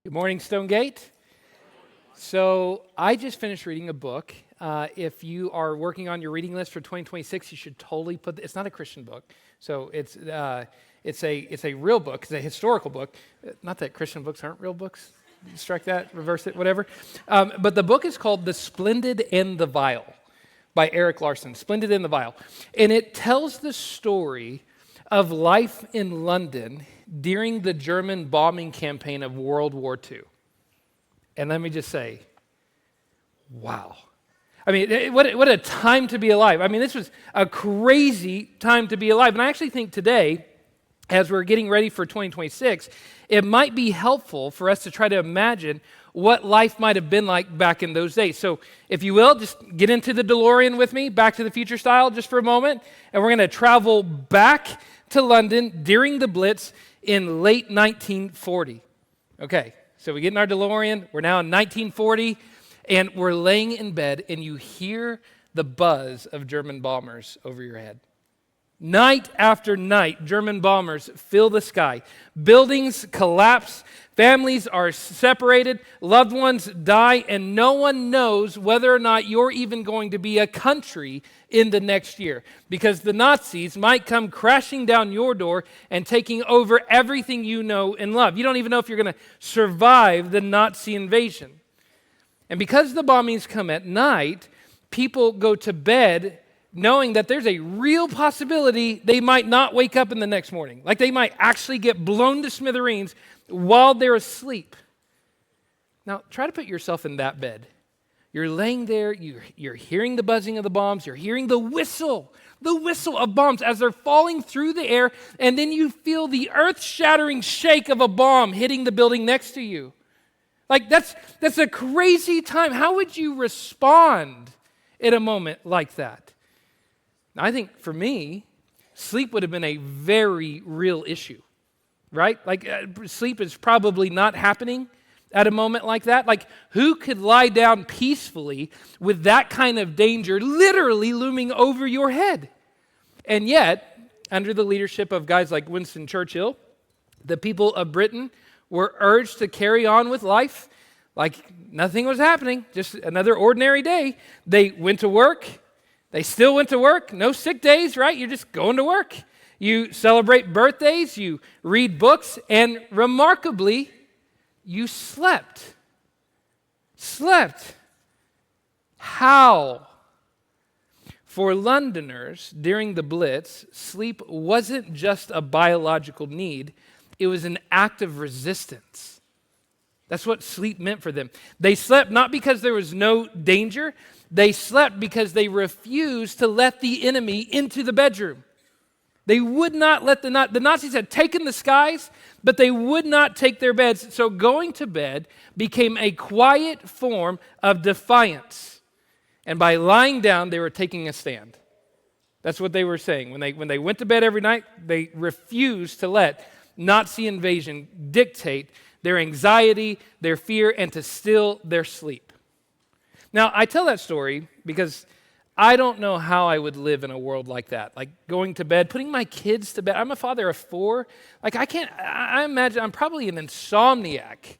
Good morning, Stonegate. So I just finished reading a book. If you are working on your reading list for 2026, you should totally put. It's not a Christian book, so it's a real book. It's a historical book. Not that Christian books aren't real books. Strike that, reverse it, whatever. But the book is called "The Splendid and the Vile" by Eric Larson. Splendid and the Vile, and it tells the story of life in London during the German bombing campaign of World War II. And let me just say, wow. I mean, what a time to be alive. I mean, this was a crazy time to be alive. And I actually think today, as we're getting ready for 2026, it might be helpful for us to try to imagine what life might have been like back in those days. So if you will, just get into the DeLorean with me, Back to the Future style, just for a moment. And we're going to travel back to London during the Blitz in late 1940. Okay, so we get in our DeLorean. We're now in 1940, and we're laying in bed, and you hear the buzz of German bombers over your head. Night after night, German bombers fill the sky. Buildings collapse. Families are separated. Loved ones die, and no one knows whether or not you're even going to be a country in the next year, because the Nazis might come crashing down your door and taking over everything you know and love. You don't even know if you're going to survive the Nazi invasion. And because the bombings come at night, people go to bed knowing that there's a real possibility they might not wake up in the next morning. Like they might actually get blown to smithereens while they're asleep. Now, try to put yourself in that bed. You're laying there, you're hearing the buzzing of the bombs, you're hearing the whistle of bombs as they're falling through the air, and then you feel the earth-shattering shake of a bomb hitting the building next to you. Like, that's a crazy time. How would you respond in a moment like that? Now, I think for me, sleep would have been a very real issue, right? Like, sleep is probably not happening at a moment like that. Like, who could lie down peacefully with that kind of danger literally looming over your head? And yet, under the leadership of guys like Winston Churchill, the people of Britain were urged to carry on with life like nothing was happening, just another ordinary day. They went to work. They still went to work. No sick days, right? You're just going to work. You celebrate birthdays. You read books. And remarkably, you slept. Slept. How? For Londoners during the Blitz, sleep wasn't just a biological need. It was an act of resistance. That's what sleep meant for them. They slept not because there was no danger. They slept because they refused to let the enemy into the bedroom. They would not let the Nazis had taken the skies, but they would not take their beds. So going to bed became a quiet form of defiance. And by lying down, they were taking a stand. That's what they were saying. When they went to bed every night, they refused to let Nazi invasion dictate their anxiety, their fear, and to still their sleep. Now, I tell that story because I don't know how I would live in a world like that. Like going to bed, putting my kids to bed. I'm a father of 4. Like I imagine I'm probably an insomniac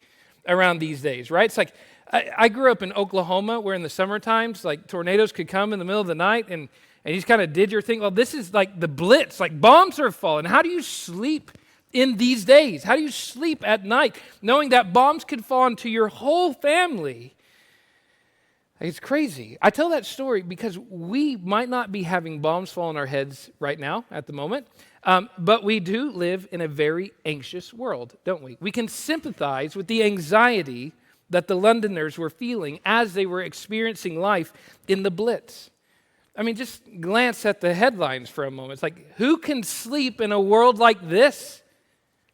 around these days, right? It's like I grew up in Oklahoma where in the summer times, like tornadoes could come in the middle of the night and you just kind of did your thing. Well, this is like the Blitz, like bombs are falling. How do you sleep in these days? How do you sleep at night knowing that bombs could fall into your whole family? It's crazy. I tell that story because we might not be having bombs fall on our heads right now at the moment, but we do live in a very anxious world, don't we? We can sympathize with the anxiety that the Londoners were feeling as they were experiencing life in the Blitz. I mean, just glance at the headlines for a moment. It's like, who can sleep in a world like this?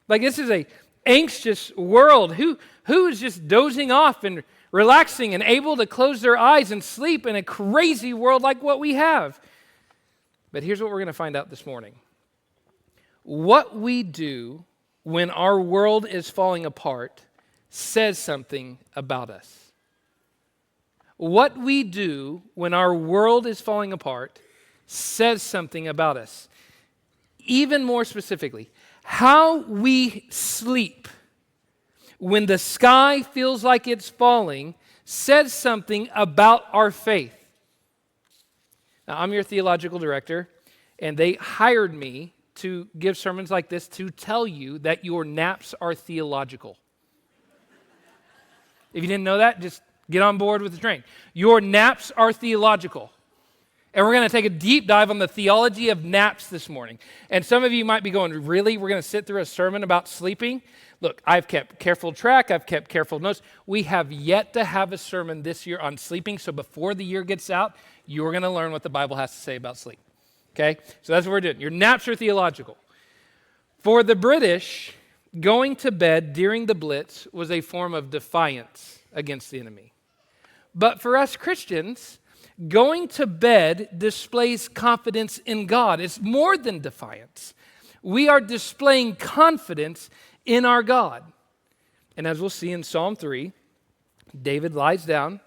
Like, this is an anxious world. Who is just dozing off and relaxing and able to close their eyes and sleep in a crazy world like what we have? But here's what we're going to find out this morning. What we do when our world is falling apart says something about us. What we do when our world is falling apart says something about us. Even more specifically, how we sleep when the sky feels like it's falling, says something about our faith. Now, I'm your theological director, and they hired me to give sermons like this to tell you that your naps are theological. If you didn't know that, just get on board with the train. Your naps are theological. And we're going to take a deep dive on the theology of naps this morning. And some of you might be going, really? We're going to sit through a sermon about sleeping? Look, I've kept careful track. I've kept careful notes. We have yet to have a sermon this year on sleeping. So before the year gets out, you're going to learn what the Bible has to say about sleep. Okay? So that's what we're doing. Your naps are theological. For the British, going to bed during the Blitz was a form of defiance against the enemy. But for us Christians, going to bed displays confidence in God. It's more than defiance. We are displaying confidence in our God. And as we'll see in Psalm 3, David lies down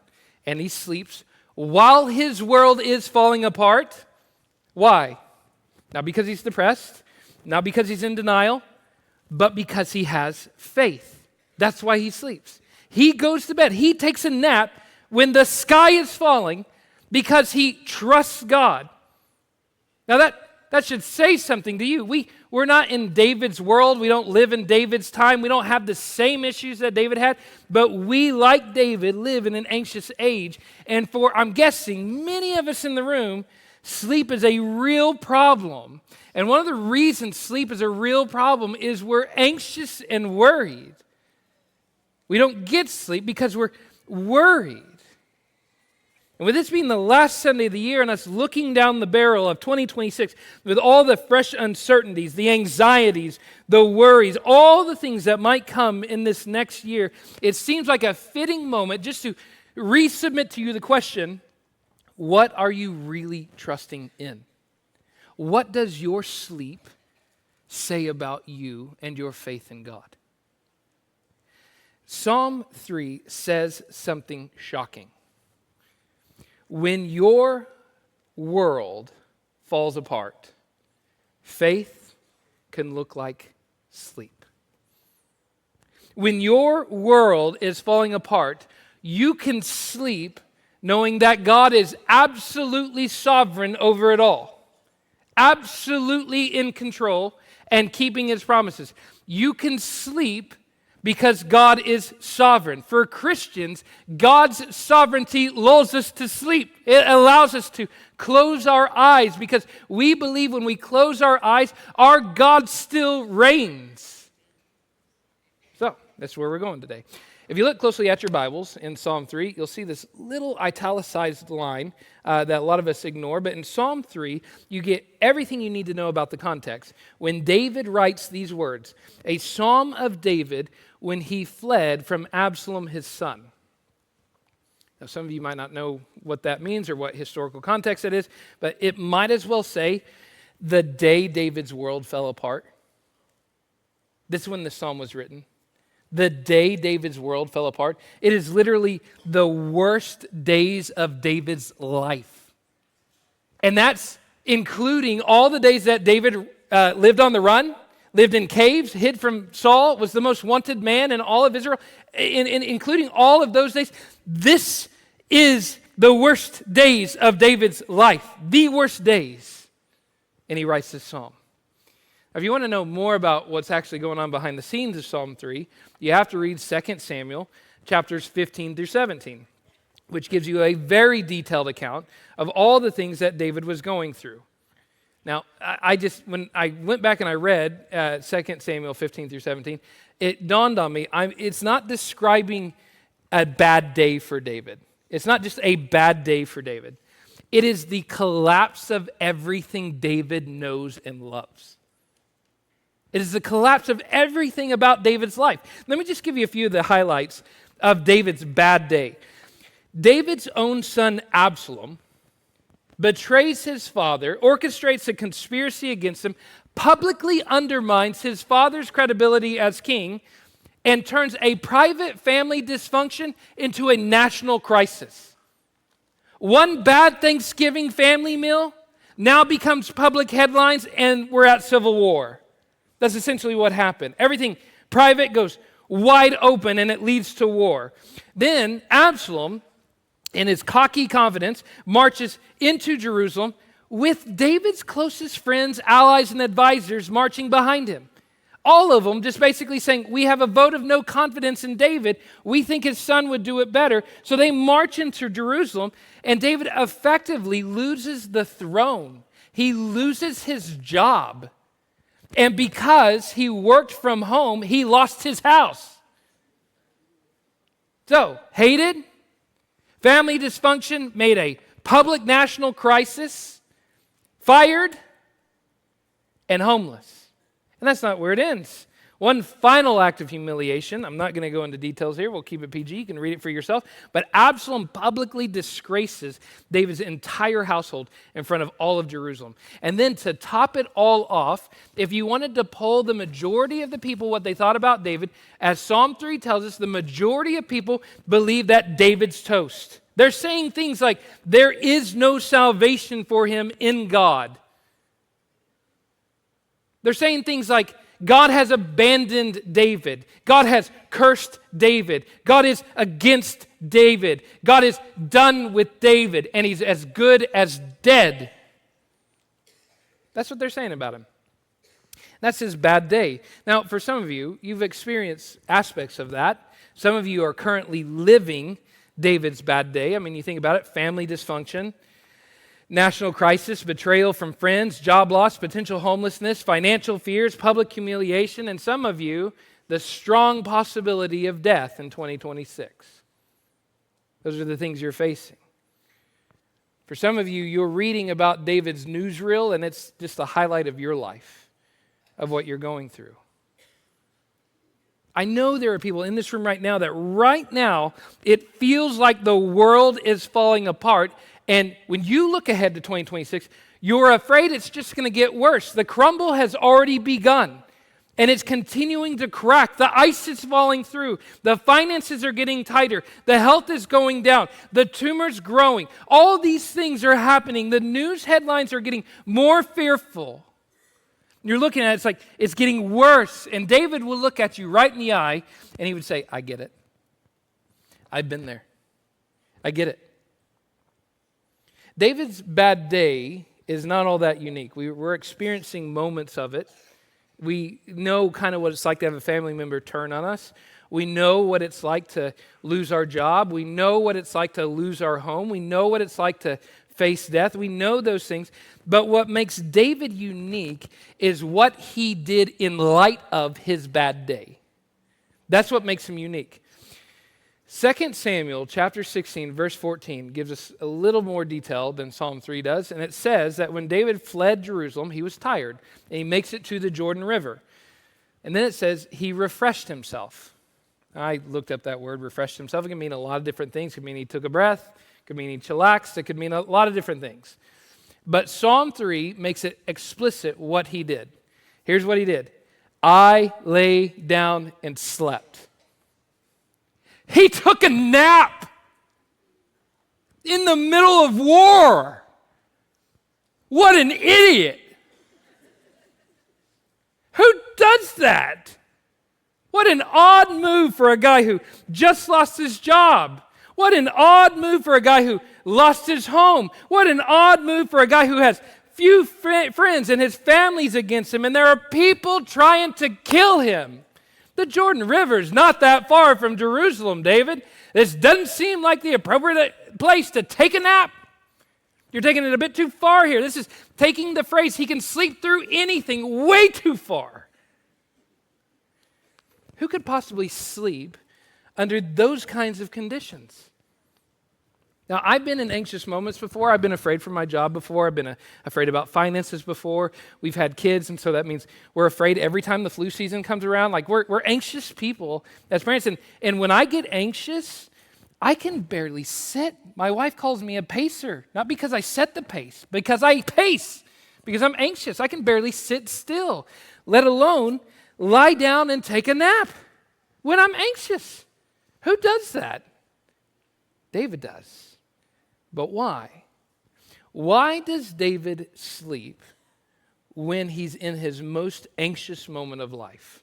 and he sleeps while his world is falling apart. Why? Not because he's depressed, not because he's in denial, but because he has faith. That's why he sleeps. He goes to bed. He takes a nap when the sky is falling because he trusts God. Now that should say something to you. We're not in David's world. We don't live in David's time. We don't have the same issues that David had, but we, like David, live in an anxious age. And for, I'm guessing, many of us in the room, sleep is a real problem. And one of the reasons sleep is a real problem is we're anxious and worried. We don't get sleep because we're worried. And with this being the last Sunday of the year and us looking down the barrel of 2026 with all the fresh uncertainties, the anxieties, the worries, all the things that might come in this next year, it seems like a fitting moment just to resubmit to you the question, what are you really trusting in? What does your sleep say about you and your faith in God? Psalm 3 says something shocking. When your world falls apart, faith can look like sleep. When your world is falling apart, you can sleep knowing that God is absolutely sovereign over it all, absolutely in control and keeping his promises. You can sleep because God is sovereign. For Christians, God's sovereignty lulls us to sleep. It allows us to close our eyes because we believe when we close our eyes, our God still reigns. So, that's where we're going today. If you look closely at your Bibles in Psalm 3, you'll see this little italicized line that a lot of us ignore. But in Psalm 3, you get everything you need to know about the context. When David writes these words, a psalm of David when he fled from Absalom, his son. Now, some of you might not know what that means or what historical context it is, but it might as well say the day David's world fell apart. This is when the psalm was written. The day David's world fell apart. It is literally the worst days of David's life. And that's including all the days that David lived on the run, lived in caves, hid from Saul, was the most wanted man in all of Israel, including all of those days. This is the worst days of David's life, the worst days. And he writes this psalm. If you want to know more about what's actually going on behind the scenes of Psalm 3, you have to read 2 Samuel chapters 15 through 17, which gives you a very detailed account of all the things that David was going through. Now, when I went back and I read 2 Samuel 15 through 17, it dawned on me, it's not describing a bad day for David. It's not just a bad day for David. It is the collapse of everything David knows and loves. It is the collapse of everything about David's life. Let me just give you a few of the highlights of David's bad day. David's own son Absalom betrays his father, orchestrates a conspiracy against him, publicly undermines his father's credibility as king, and turns a private family dysfunction into a national crisis. One bad Thanksgiving family meal now becomes public headlines, and we're at civil war. That's essentially what happened. Everything private goes wide open, and it leads to war. Then Absalom, in his cocky confidence, marches into Jerusalem with David's closest friends, allies, and advisors marching behind him. All of them just basically saying, we have a vote of no confidence in David. We think his son would do it better. So they march into Jerusalem, and David effectively loses the throne. He loses his job. And because he worked from home, he lost his house. So, hated, family dysfunction made a public national crisis, fired, and homeless. And that's not where it ends. One final act of humiliation. I'm not going to go into details here. We'll keep it PG. You can read it for yourself. But Absalom publicly disgraces David's entire household in front of all of Jerusalem. And then to top it all off, if you wanted to poll the majority of the people what they thought about David, as Psalm 3 tells us, the majority of people believe that David's toast. They're saying things like, there is no salvation for him in God. They're saying things like, God has abandoned David. God has cursed David. God is against David. God is done with David, and he's as good as dead. That's what they're saying about him. That's his bad day. Now, for some of you, you've experienced aspects of that. Some of you are currently living David's bad day. I mean, you think about it, family dysfunction, national crisis, betrayal from friends, job loss, potential homelessness, financial fears, public humiliation, and some of you, the strong possibility of death in 2026. Those are the things you're facing. For some of you, you're reading about David's newsreel, and it's just a highlight of your life, of what you're going through. I know there are people in this room right now that right now, it feels like the world is falling apart. And when you look ahead to 2026, you're afraid it's just going to get worse. The crumble has already begun, and it's continuing to crack. The ice is falling through. The finances are getting tighter. The health is going down. The tumor's growing. All these things are happening. The news headlines are getting more fearful. You're looking at it, it's like it's getting worse. And David will look at you right in the eye, and he would say, I get it. I've been there. I get it. David's bad day is not all that unique. We're experiencing moments of it. We know kind of what it's like to have a family member turn on us. We know what it's like to lose our job. We know what it's like to lose our home. We know what it's like to face death. We know those things. But what makes David unique is what he did in light of his bad day. That's what makes him unique. 2 Samuel chapter 16, verse 14 gives us a little more detail than Psalm 3 does, and it says that when David fled Jerusalem, he was tired, and he makes it to the Jordan River. And then it says he refreshed himself. I looked up that word, refreshed himself. It can mean a lot of different things. It could mean he took a breath. It could mean he chillaxed. It could mean a lot of different things. But Psalm 3 makes it explicit what he did. Here's what he did. I lay down and slept. He took a nap in the middle of war. What an idiot. Who does that? What an odd move for a guy who just lost his job. What an odd move for a guy who lost his home. What an odd move for a guy who has few friends and his family's against him, and there are people trying to kill him. The Jordan River is not that far from Jerusalem, David. This doesn't seem like the appropriate place to take a nap. You're taking it a bit too far here. This is taking the phrase, he can sleep through anything, way too far. Who could possibly sleep under those kinds of conditions? Now, I've been in anxious moments before. I've been afraid for my job before. I've been afraid about finances before. We've had kids, and so that means we're afraid every time the flu season comes around. Like, we're anxious people as parents. And when I get anxious, I can barely sit. My wife calls me a pacer, not because I set the pace, because I pace, because I'm anxious. I can barely sit still, let alone lie down and take a nap when I'm anxious. Who does that? David does. But why? Why does David sleep when he's in his most anxious moment of life?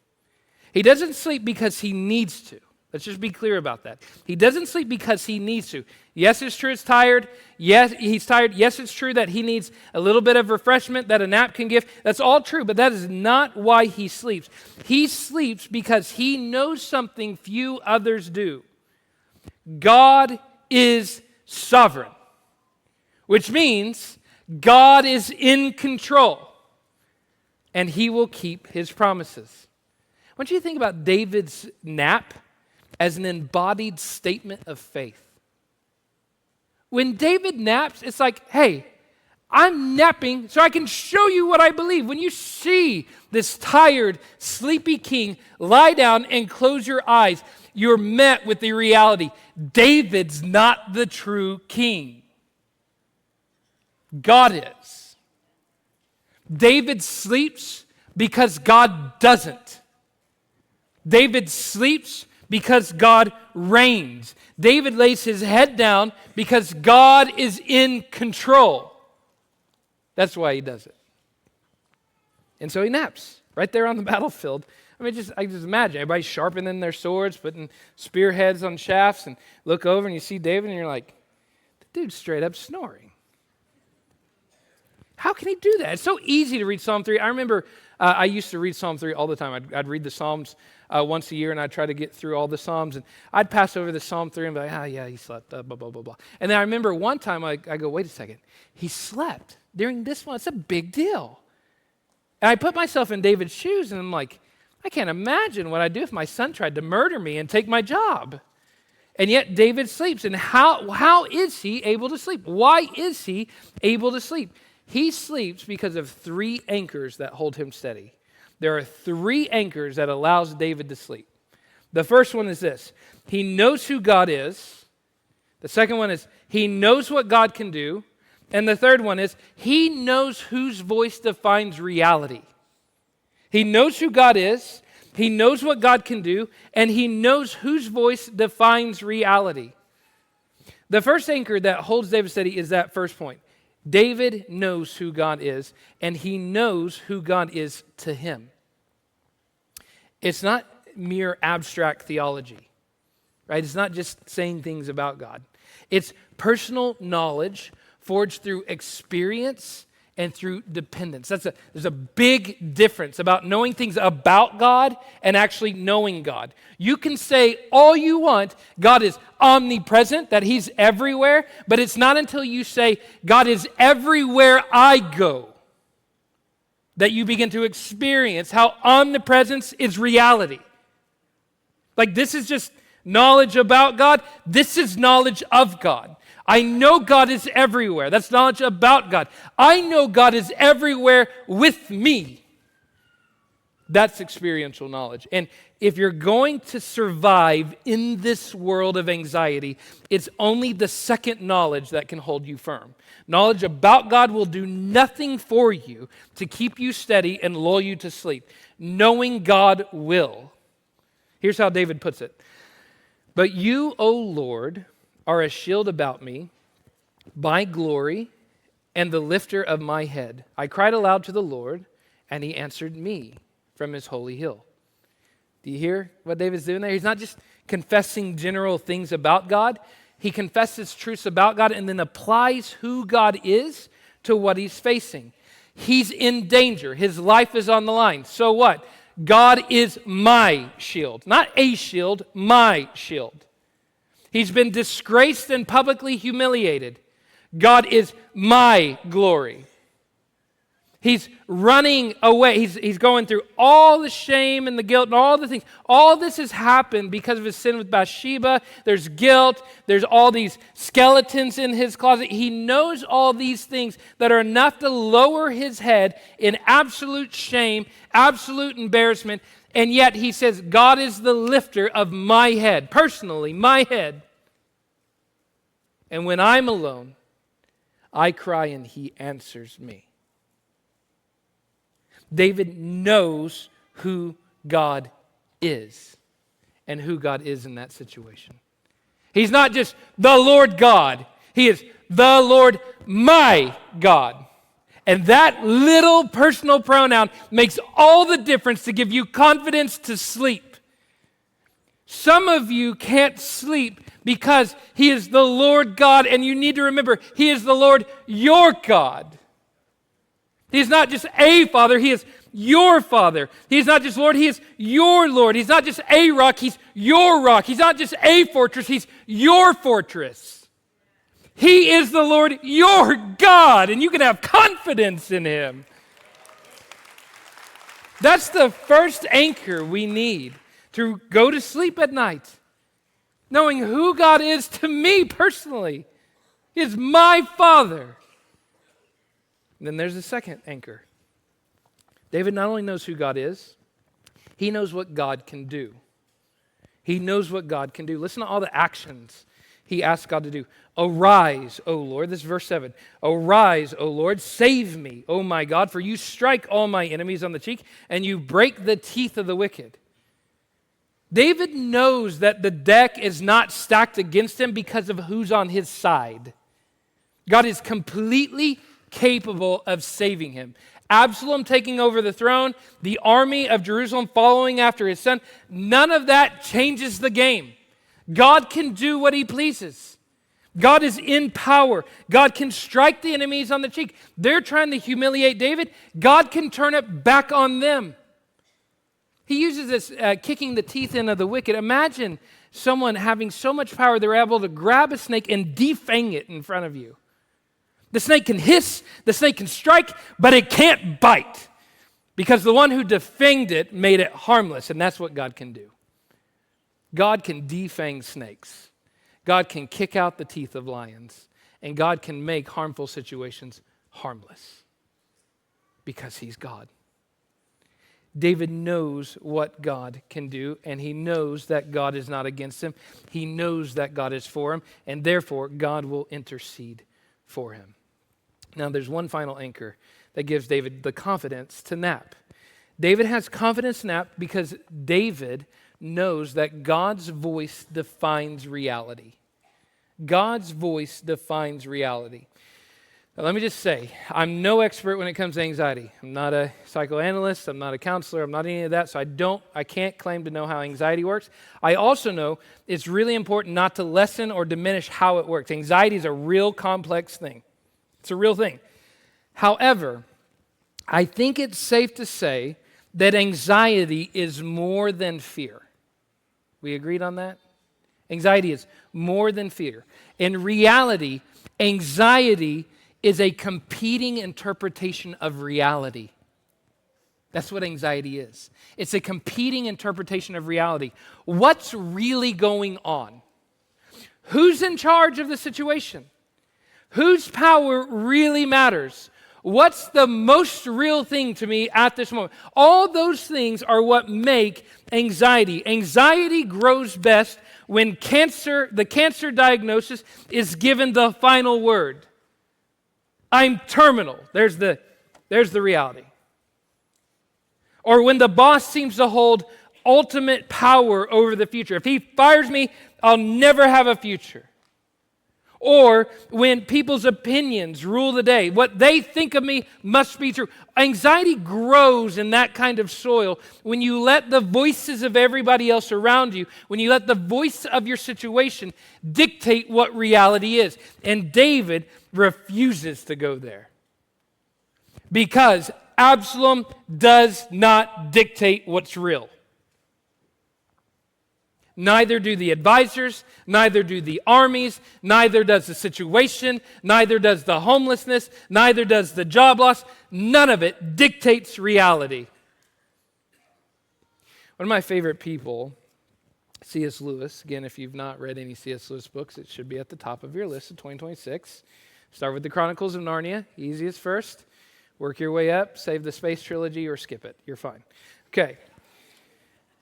He doesn't sleep because he needs to. Let's just be clear about that. He doesn't sleep because he needs to. Yes, it's true it's tired. Yes, he's tired. Yes, it's true that he needs a little bit of refreshment that a nap can give. That's all true, but that is not why he sleeps. He sleeps because he knows something few others do. God is sovereign, which means God is in control, and he will keep his promises. I want you to think about David's nap as an embodied statement of faith. When David naps, it's like, hey, I'm napping so I can show you what I believe. When you see this tired, sleepy king lie down and close your eyes, you're met with the reality, David's not the true king. God is. David sleeps because God doesn't. David sleeps because God reigns. David lays his head down because God is in control. That's why he does it. And so he naps right there on the battlefield. I just imagine everybody sharpening their swords, putting spearheads on shafts, and look over and you see David and you're like, the dude's straight up snoring. How can he do that? It's so easy to read Psalm 3. I remember I used to read Psalm 3 all the time. I'd read the Psalms once a year, and I'd try to get through all the Psalms. And I'd pass over the Psalm 3 and be like, yeah, he slept, blah, blah, blah, blah. And then I remember one time I go, wait a second. He slept during this one. It's a big deal. And I put myself in David's shoes, and I'm like, I can't imagine what I'd do if my son tried to murder me and take my job. And yet David sleeps. And how is he able to sleep? Why is he able to sleep? He sleeps because of 3 anchors that hold him steady. There are 3 anchors that allows David to sleep. The first one is this. He knows who God is. The second one is he knows what God can do. And the third one is he knows whose voice defines reality. He knows who God is. He knows what God can do. And he knows whose voice defines reality. The first anchor that holds David steady is that first point. David knows who God is, and he knows who God is to him. It's not mere abstract theology, right? It's not just saying things about God. It's personal knowledge forged through experience and through dependence. There's a big difference about knowing things about God and actually knowing God. You can say all you want, God is omnipresent, that he's everywhere, but it's not until you say, God is everywhere I go, that you begin to experience how omnipresence is reality. Like, this is just knowledge about God. This is knowledge of God. I know God is everywhere. That's knowledge about God. I know God is everywhere with me. That's experiential knowledge. And if you're going to survive in this world of anxiety, it's only the second knowledge that can hold you firm. Knowledge about God will do nothing for you to keep you steady and lull you to sleep. Knowing God will. Here's how David puts it. But you, O Lord, are a shield about me, my glory, and the lifter of my head. I cried aloud to the Lord, and he answered me from his holy hill. Do you hear what David's doing there? He's not just confessing general things about God. He confesses truths about God and then applies who God is to what he's facing. He's in danger. His life is on the line. So what? God is my shield. Not a shield, my shield. He's been disgraced and publicly humiliated. God is my glory. He's running away. He's going through all the shame and the guilt and all the things. All this has happened because of his sin with Bathsheba. There's guilt. There's all these skeletons in his closet. He knows all these things that are enough to lower his head in absolute shame, absolute embarrassment. And yet he says, God is the lifter of my head, personally, my head. And when I'm alone, I cry and he answers me. David knows who God is and who God is in that situation. He's not just the Lord God. He is the Lord my God. And that little personal pronoun makes all the difference to give you confidence to sleep. Some of you can't sleep because He is the Lord God, and you need to remember, He is the Lord your God. He is not just a Father, He is your Father. He is not just Lord, He is your Lord. He's not just a rock, He's your rock. He's not just a fortress, He's your fortress. He is the Lord your God, and you can have confidence in Him. That's the first anchor we need to go to sleep at night, knowing who God is to me personally. He is my Father. And then there's the second anchor. David not only knows who God is, he knows what God can do. He knows what God can do. Listen to all the actions he asked God to do. Arise, O Lord. This is verse 7. Arise, O Lord, save me, O my God, for you strike all my enemies on the cheek, and you break the teeth of the wicked. David knows that the deck is not stacked against him because of who's on his side. God is completely capable of saving him. Absalom taking over the throne, the army of Jerusalem following after his son, none of that changes the game. God can do what He pleases. God is in power. God can strike the enemies on the cheek. They're trying to humiliate David. God can turn it back on them. He uses this kicking the teeth in of the wicked. Imagine someone having so much power they're able to grab a snake and defang it in front of you. The snake can hiss, the snake can strike, but it can't bite because the one who defanged it made it harmless, and that's what God can do. God can defang snakes. God can kick out the teeth of lions, and God can make harmful situations harmless because He's God. David knows what God can do, and he knows that God is not against him. He knows that God is for him, and therefore God will intercede for him. Now, there's one final anchor that gives David the confidence to nap. David has confidence to nap because David knows that God's voice defines reality. God's voice defines reality. Now, let me just say, I'm no expert when it comes to anxiety. I'm not a psychoanalyst, I'm not a counselor, I'm not any of that, so I can't claim to know how anxiety works. I also know it's really important not to lessen or diminish how it works. Anxiety is a real complex thing. It's a real thing. However, I think it's safe to say that anxiety is more than fear. We agreed on that? Anxiety is more than fear. In reality, anxiety is a competing interpretation of reality. That's what anxiety is. It's a competing interpretation of reality. What's really going on? Who's in charge of the situation? Whose power really matters? What's the most real thing to me at this moment? All those things are what make anxiety. Anxiety grows best when the cancer diagnosis is given the final word. I'm terminal. There's the reality. Or when the boss seems to hold ultimate power over the future. If he fires me, I'll never have a future. Or when people's opinions rule the day. What they think of me must be true. Anxiety grows in that kind of soil when you let the voices of everybody else around you, when you let the voice of your situation dictate what reality is. And David refuses to go there. Because Absalom does not dictate what's real. Neither do the advisors, neither do the armies, neither does the situation, neither does the homelessness, neither does the job loss. None of it dictates reality. One of my favorite people, C.S. Lewis. Again, if you've not read any C.S. Lewis books, it should be at the top of your list of 2026. Start with the Chronicles of Narnia, easiest first. Work your way up, save the Space Trilogy, or skip it. You're fine. Okay.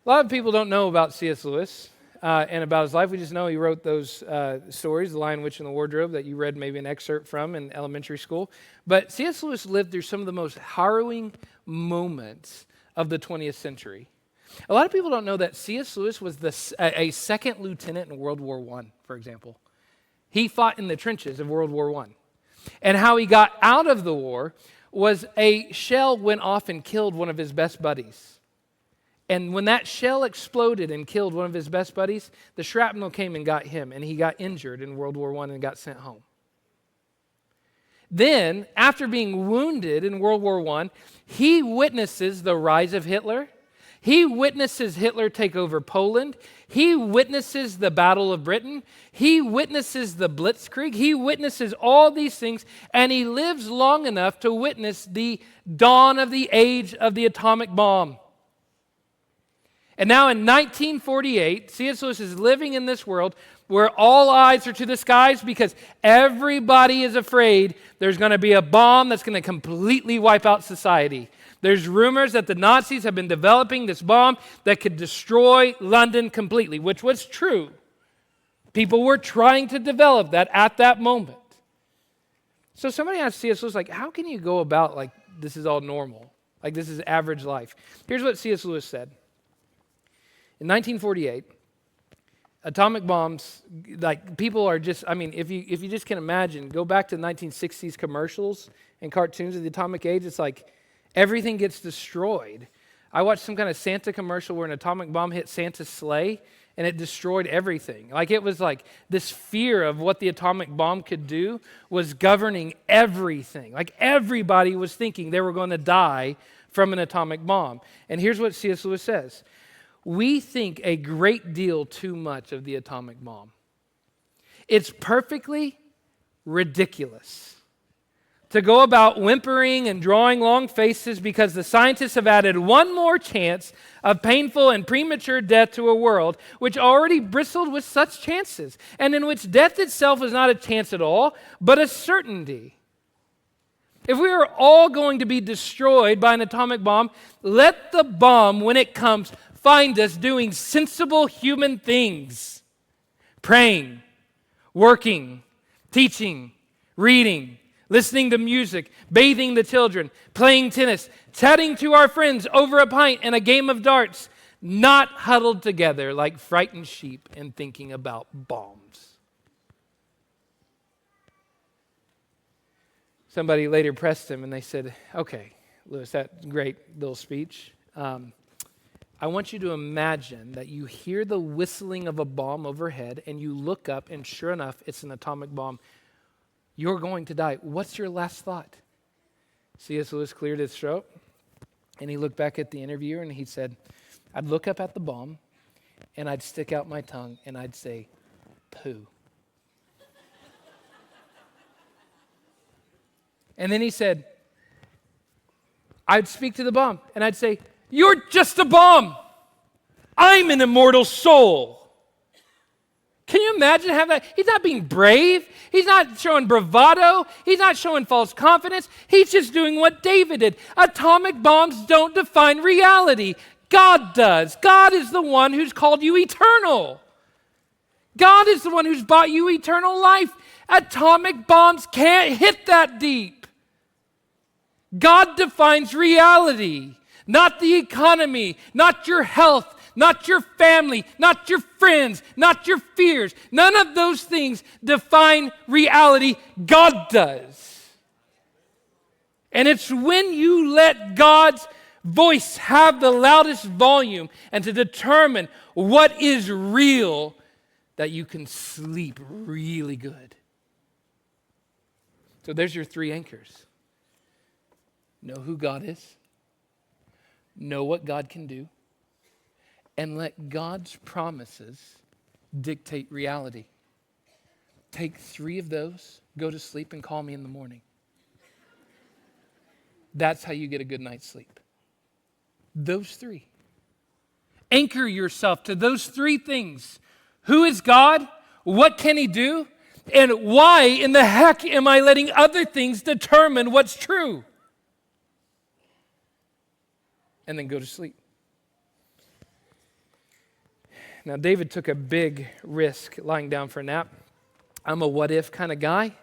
A lot of people don't know about C.S. Lewis and about his life. We just know he wrote those stories, The Lion, Witch, and the Wardrobe, that you read maybe an excerpt from in elementary school. But C.S. Lewis lived through some of the most harrowing moments of the 20th century. A lot of people don't know that C.S. Lewis was a second lieutenant in World War I, for example. He fought in the trenches of World War I. And how he got out of the war was a shell went off and killed one of his best buddies. And when that shell exploded and killed one of his best buddies, the shrapnel came and got him, and he got injured in World War I and got sent home. Then, after being wounded in World War I, he witnesses the rise of Hitler. He witnesses Hitler take over Poland. He witnesses the Battle of Britain. He witnesses the Blitzkrieg. He witnesses all these things, and he lives long enough to witness the dawn of the age of the atomic bomb. And now in 1948, C.S. Lewis is living in this world where all eyes are to the skies because everybody is afraid there's going to be a bomb that's going to completely wipe out society. There's rumors that the Nazis have been developing this bomb that could destroy London completely, which was true. People were trying to develop that at that moment. So somebody asked C.S. Lewis, like, how can you go about like this is all normal? Like this is average life. Here's what C.S. Lewis said. In 1948, atomic bombs, like people are just, I mean, if you just can imagine, go back to the 1960s commercials and cartoons of the atomic age, it's like everything gets destroyed. I watched some kind of Santa commercial where an atomic bomb hit Santa's sleigh and it destroyed everything. Like it was like this fear of what the atomic bomb could do was governing everything. Like everybody was thinking they were going to die from an atomic bomb. And here's what C.S. Lewis says. We think a great deal too much of the atomic bomb. It's perfectly ridiculous to go about whimpering and drawing long faces because the scientists have added one more chance of painful and premature death to a world which already bristled with such chances, and in which death itself is not a chance at all, but a certainty. If we are all going to be destroyed by an atomic bomb, let the bomb, when it comes, find us doing sensible human things. Praying, working, teaching, reading, listening to music, bathing the children, playing tennis, chatting to our friends over a pint and a game of darts, not huddled together like frightened sheep and thinking about bombs. Somebody later pressed him and they said, okay, Lewis, that's a great little speech. I want you to imagine that you hear the whistling of a bomb overhead and you look up and sure enough, it's an atomic bomb. You're going to die. What's your last thought? C.S. Lewis cleared his throat and he looked back at the interviewer and he said, I'd look up at the bomb and I'd stick out my tongue and I'd say, poo. And then he said, I'd speak to the bomb and I'd say, you're just a bomb. I'm an immortal soul. Can you imagine having that? He's not being brave. He's not showing bravado. He's not showing false confidence. He's just doing what David did. Atomic bombs don't define reality. God does. God is the one who's called you eternal. God is the one who's bought you eternal life. Atomic bombs can't hit that deep. God defines reality. Not the economy, not your health, not your family, not your friends, not your fears. None of those things define reality. God does. And it's when you let God's voice have the loudest volume and to determine what is real that you can sleep really good. So there's your three anchors. Know who God is. Know what God can do, and let God's promises dictate reality. Take 3 of those, go to sleep, and call me in the morning. That's how you get a good night's sleep. Those 3. Anchor yourself to those 3 things. Who is God? What can He do? And why in the heck am I letting other things determine what's true? And then go to sleep. Now, David took a big risk lying down for a nap. I'm a what-if kind of guy,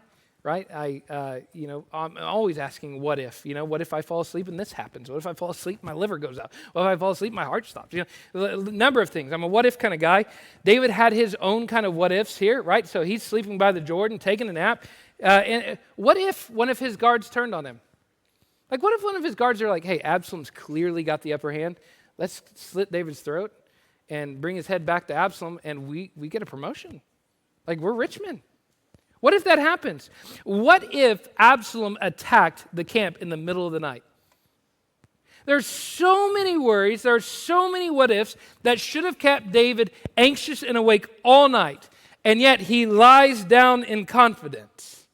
right? I'm always asking what if. What if I fall asleep and this happens? What if I fall asleep and my liver goes out? What if I fall asleep and my heart stops? A number of things. I'm a what-if kind of guy. David had his own kind of what-ifs here, right? So he's sleeping by the Jordan, taking a nap. And what if one of his guards turned on him? Like, what if one of his guards are like, hey, Absalom's clearly got the upper hand. Let's slit David's throat and bring his head back to Absalom, and we get a promotion. Like, we're rich men. What if that happens? What if Absalom attacked the camp in the middle of the night? There's so many worries, there are so many what ifs that should have kept David anxious and awake all night, and yet he lies down in confidence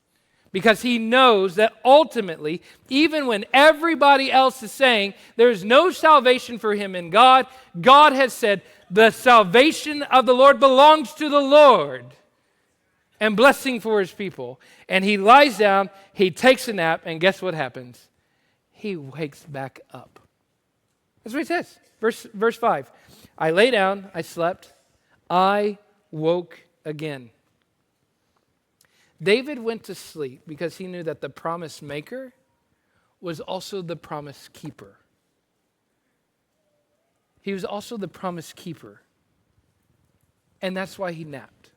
because he knows that ultimately, even when everybody else is saying there's no salvation for him in God, God has said the salvation of the Lord belongs to the Lord. And blessing for his people. And he lies down, he takes a nap, and guess what happens? He wakes back up. That's what he says. Verse 5. I lay down, I slept, I woke again. David went to sleep because he knew that the promise maker was also the promise keeper. He was also the promise keeper. And that's why he napped.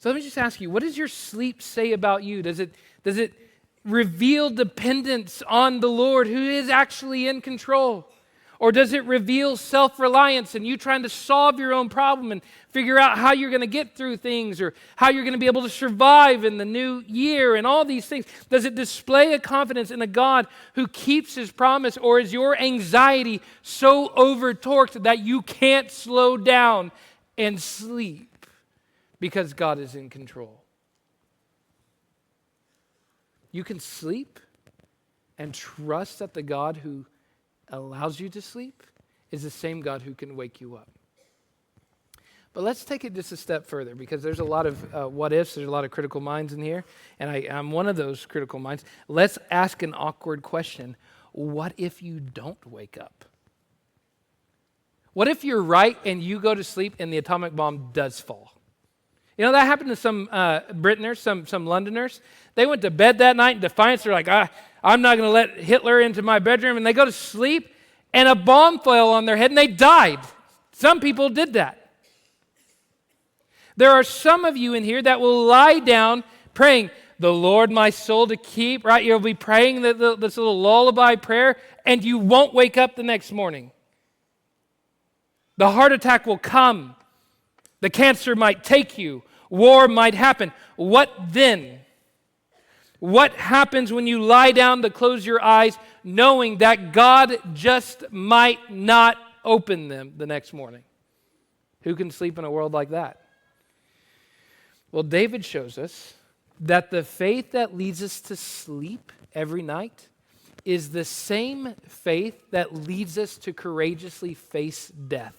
So let me just ask you, what does your sleep say about you? Does it reveal dependence on the Lord who is actually in control? Or does it reveal self-reliance and you trying to solve your own problem and figure out how you're going to get through things or how you're going to be able to survive in the new year and all these things? Does it display a confidence in a God who keeps his promise, or is your anxiety so over-torqued that you can't slow down and sleep? Because God is in control. You can sleep and trust that the God who allows you to sleep is the same God who can wake you up. But let's take it just a step further, because there's a lot of what ifs, there's a lot of critical minds in here, and I'm one of those critical minds. Let's ask an awkward question. What if you don't wake up? What if you're right and you go to sleep and the atomic bomb does fall? You know, that happened to some Britons, some Londoners. They went to bed that night in defiance. They're like, I'm not going to let Hitler into my bedroom. And they go to sleep, and a bomb fell on their head, and they died. Some people did that. There are some of you in here that will lie down praying, the Lord my soul to keep, right? You'll be praying this little lullaby prayer, and you won't wake up the next morning. The heart attack will come. The cancer might take you. War might happen. What then? What happens when you lie down to close your eyes knowing that God just might not open them the next morning? Who can sleep in a world like that? Well, David shows us that the faith that leads us to sleep every night is the same faith that leads us to courageously face death.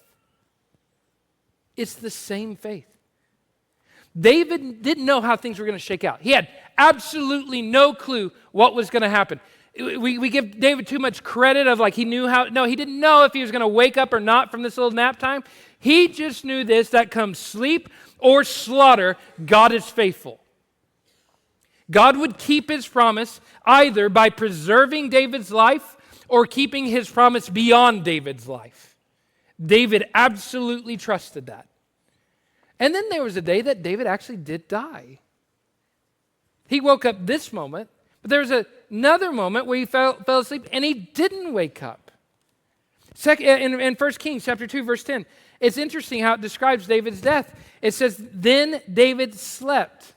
It's the same faith. David didn't know how things were going to shake out. He had absolutely no clue what was going to happen. We give David too much credit of like he knew how. No, he didn't know if he was going to wake up or not from this little nap time. He just knew this, that come sleep or slaughter, God is faithful. God would keep his promise either by preserving David's life or keeping his promise beyond David's life. David absolutely trusted that. And then there was a day that David actually did die. He woke up this moment, but there was another moment where he fell asleep and he didn't wake up. In 1 Kings chapter 2, verse 10, it's interesting how it describes David's death. It says, then David slept.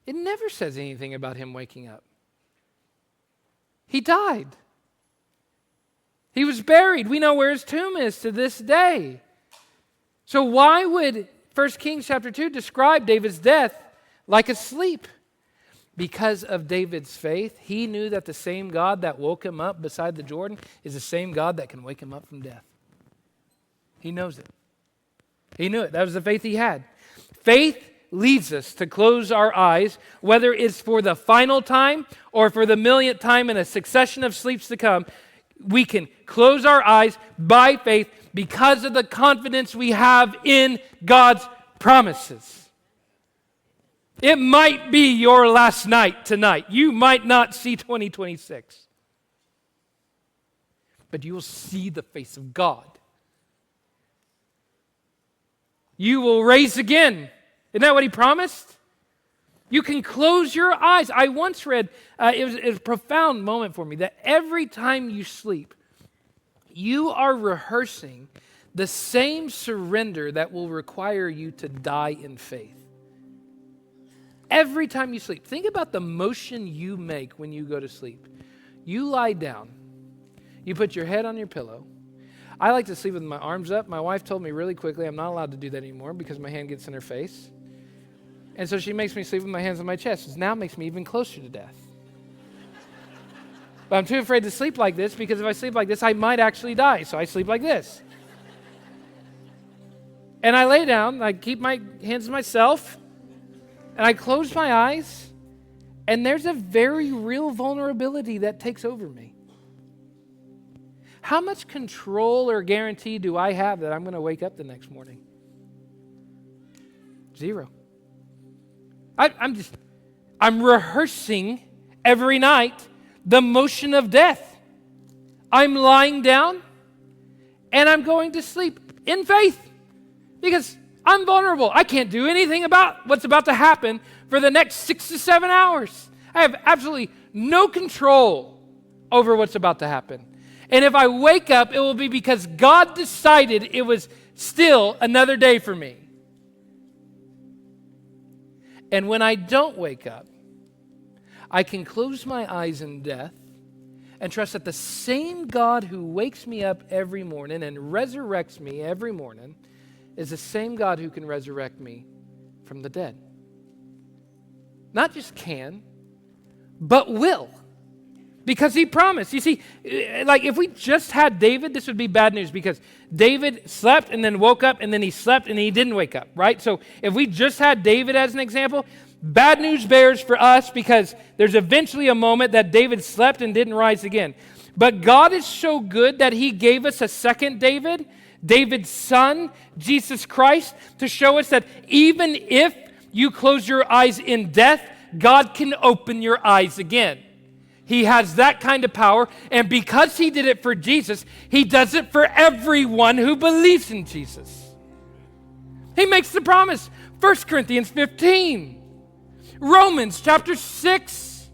It never says anything about him waking up. He died. He was buried. We know where his tomb is to this day. So why would 1 Kings chapter 2 describe David's death like a sleep? Because of David's faith, he knew that the same God that woke him up beside the Jordan is the same God that can wake him up from death. He knows it. He knew it. That was the faith he had. Faith leads us to close our eyes, whether it's for the final time or for the millionth time in a succession of sleeps to come. We can close our eyes by faith because of the confidence we have in God's promises. It might be your last night tonight. You might not see 2026. But you will see the face of God. You will rise again. Isn't that what he promised? You can close your eyes. I once read, it was a profound moment for me, that every time you sleep, you are rehearsing the same surrender that will require you to die in faith. Every time you sleep, think about the motion you make when you go to sleep. You lie down, you put your head on your pillow. I like to sleep with my arms up. My wife told me really quickly I'm not allowed to do that anymore because my hand gets in her face. And so she makes me sleep with my hands on my chest. It now makes me even closer to death. But I'm too afraid to sleep like this because if I sleep like this, I might actually die. So I sleep like this. And I lay down, I keep my hands to myself, and I close my eyes, and there's a very real vulnerability that takes over me. How much control or guarantee do I have that I'm going to wake up the next morning? Zero. I'm rehearsing every night the motion of death. I'm lying down, and I'm going to sleep in faith. Because I'm vulnerable. I can't do anything about what's about to happen for the next 6 to 7 hours. I have absolutely no control over what's about to happen. And if I wake up, it will be because God decided it was still another day for me. And when I don't wake up, I can close my eyes in death and trust that the same God who wakes me up every morning and resurrects me every morning is the same God who can resurrect me from the dead. Not just can, but will. Because he promised. You see, like if we just had David, this would be bad news because David slept and then woke up and then he slept and he didn't wake up, right? So if we just had David as an example, bad news bears for us because there's eventually a moment that David slept and didn't rise again. But God is so good that he gave us a second David, David's son, Jesus Christ, to show us that even if you close your eyes in death, God can open your eyes again. He has that kind of power, and because he did it for Jesus, he does it for everyone who believes in Jesus. He makes the promise, 1 Corinthians 15, Romans chapter 6,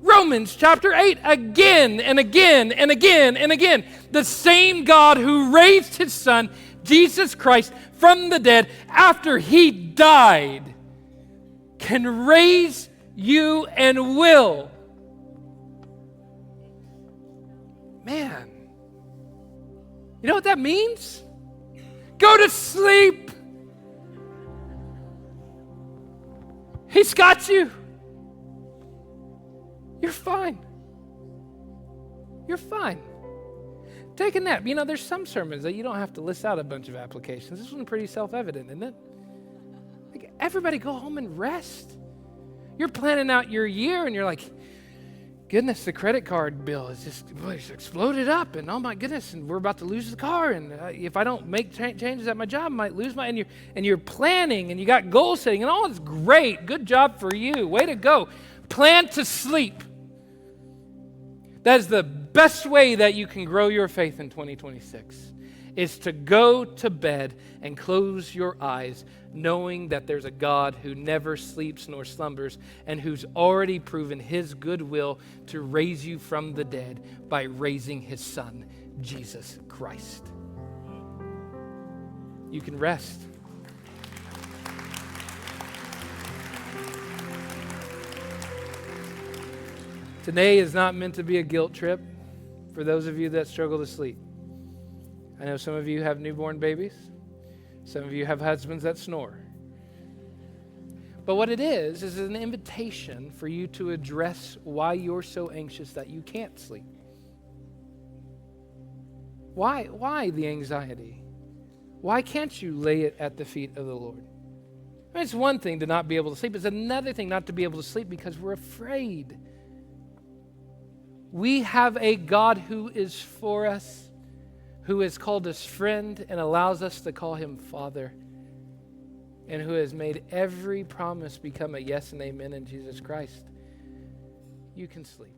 Romans chapter 8, again and again and again and again. The same God who raised his son, Jesus Christ, from the dead after he died can raise you and will. Man, you know what that means? Go to sleep. He's got you. You're fine. You're fine. Take a nap. You know, there's some sermons that you don't have to list out a bunch of applications. This one's pretty self-evident, isn't it? Like, everybody go home and rest. You're planning out your year and you're like, goodness, the credit card bill is just exploded up, and oh my goodness, and we're about to lose the car, and if I don't make changes at my job, I might lose my, and you're planning, and you got goal setting, and all is great. Good job for you. Way to go. Plan to sleep. That is the best way that you can grow your faith in 2026, is to go to bed and close your eyes, knowing that there's a God who never sleeps nor slumbers and who's already proven his goodwill to raise you from the dead by raising his son, Jesus Christ. You can rest. Today is not meant to be a guilt trip for those of you that struggle to sleep. I know some of you have newborn babies. Some of you have husbands that snore. But what it is an invitation for you to address why you're so anxious that you can't sleep. Why the anxiety? Why can't you lay it at the feet of the Lord? I mean, it's one thing to not be able to sleep. It's another thing not to be able to sleep because we're afraid. We have a God who is for us, who has called us friend and allows us to call him Father, and who has made every promise become a yes and amen in Jesus Christ. You can sleep.